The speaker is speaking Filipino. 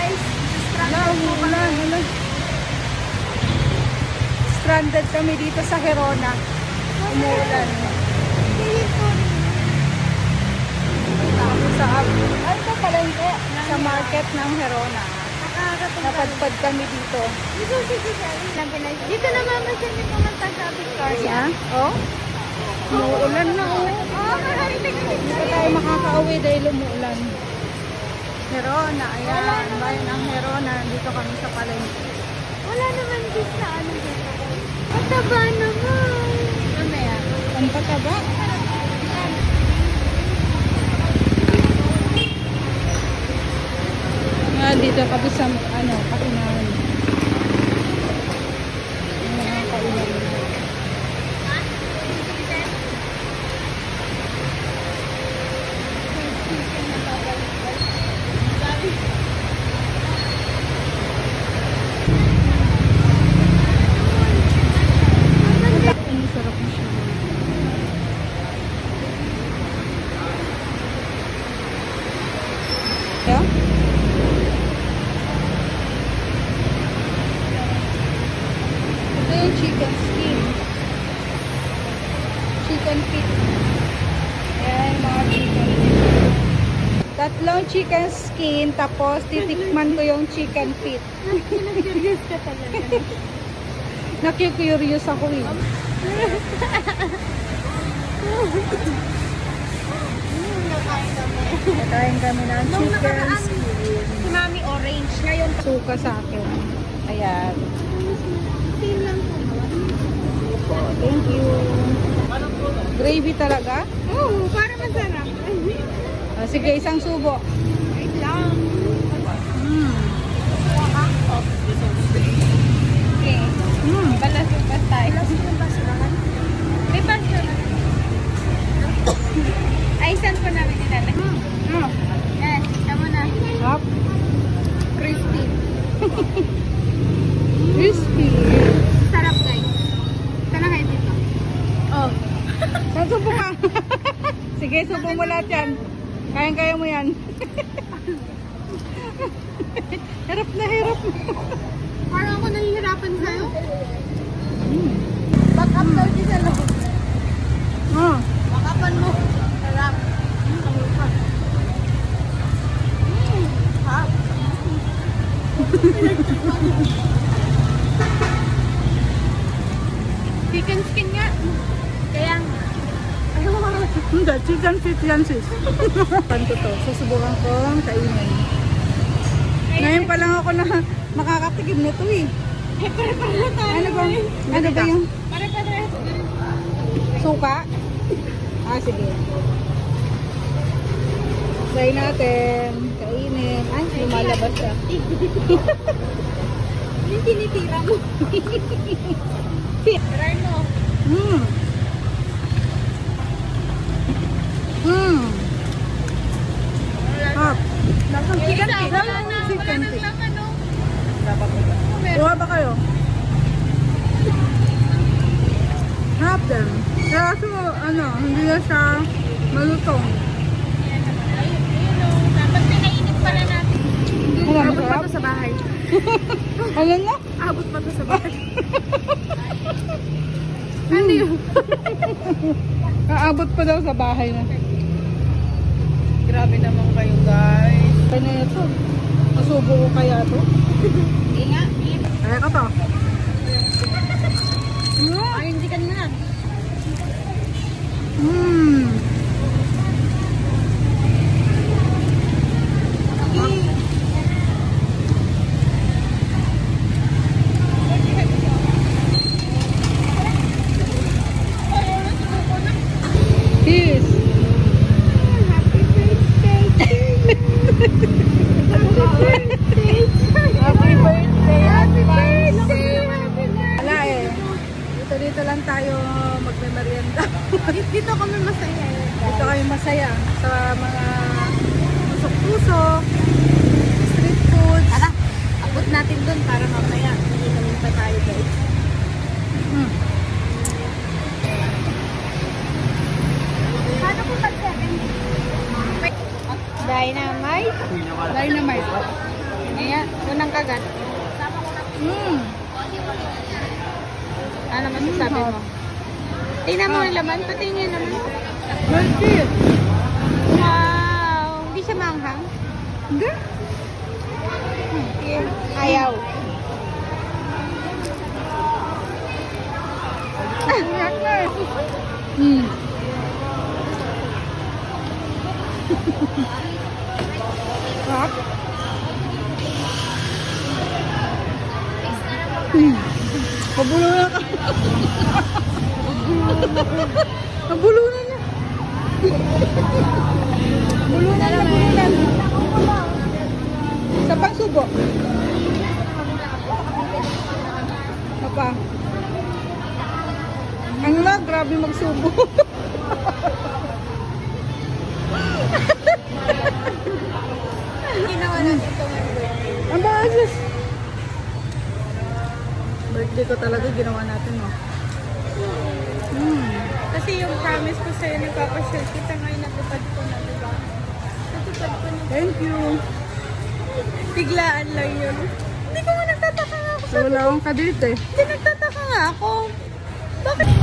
guys. Wala. Stranded kami dito sa Herona. Umuulan. Ano ba palengke? Sa market ng Herona. Napadpad kami dito. Dito naman kasi may pumunta sa Victoria. Oh? Umuulan na Hindi tayo makakauwi dahil umuulan. Herona, ayan. Bayan ng Herona. Dito kami sa palengke. Wala naman dito sa ano dito. Pataba naman. Ano yan? Ang pataba? Dito kami sa kainan. Mga kainan. Ang sarap na siya. Yeah? Chicken skin. Chicken feet. Ayan, mga chicken feet. Tatlong chicken skin, tapos titikman ko yung chicken feet. Curious ka talaga. Nakikurious ako eh. Nakain kami ng chicken skin. Si Mami orange. Ngayon, Suka sa akin. Ayan. Thank you. Gravy talaga? oo, para masarap. Sige, isang subo. Wait lang. Okay. Balas-balas tayo. Balas-basurahan? May basurahan. Ay, saan po namin nilalagay? Yan, tama na. Hop. Crispy. Crispy. Sarap guys. Sana kayo dito. Oh. Subo ka. Sige, subo mo lahat yan. Kayang-kaya mo yan. Hirap na hirap. Parang ako nahihirapan sa'yo. Back up daw dyan sa loob. Back upan mo. Sarap. Hap. Chicken skin nga. Kaya nga. Hindi, chicken feet yan sis. Panto to. Susubukan ko kainin. Ngayon pa lang ako na makakatikim na to eh. Pare-pare na tayo. Ano ba yung Pare-pare. suka? Sige. Try natin. Kainin. Ay, lumalabas siya. Yung tinitira mo. Try mo. Hop. Lasang chicken Isa, feet. wala na. Wala Chicken nang feet. laman, no? Kuha ba kayo? Hop them. Kaso, hindi na siya malutong. Ayun, no. Dapat pinainit pala natin. Abot pa to sa bahay. Ano na? Abot pa to sa bahay. Ano yun? Aabot pa daw sa bahay na. Grabe naman kayo, guys. Kaya na ito. Masubo ko kaya ito. Hindi nga. Kaya ka to. Ay, hindi ka na. Cheers! Happy birthday to you. Happy birthday. Happy birthday. Wala eh. Dito lang tayo magme-merienda. Dito kami masaya. Dito kayo masaya sa mga pusok-pusok, street foods. Tara, abot natin dun para mamaya hindi namin pa tayo guys. Paano kung pag 7? Dynamite. Dynamite. Ayan, unang kagat. Ano masasabi mo? Tingnan mo yung laman. Patingin yung laman. Malaki. Wow! Hindi siya manghang? Hindi. Ayaw. Iyak na eh. Sarap. Pabulunan ka. Pabulunan na. Bulunan na, bulunan. Sa pagsubo. Apa? Ano na, grabe magsubo. Ginawa natin ito ngayon. Ang basis. Birthday ko talaga ginawa natin, no? Kasi yung promise ko sa'yo, nagpapasyal kita ngayon, natupad ko na, diba? Natupad ko na. Thank you. Biglaan lang yun. Hindi ko nga nagtataka nga ako. So, wala akong kadate eh. Hindi nagtataka nga ako. Bakit?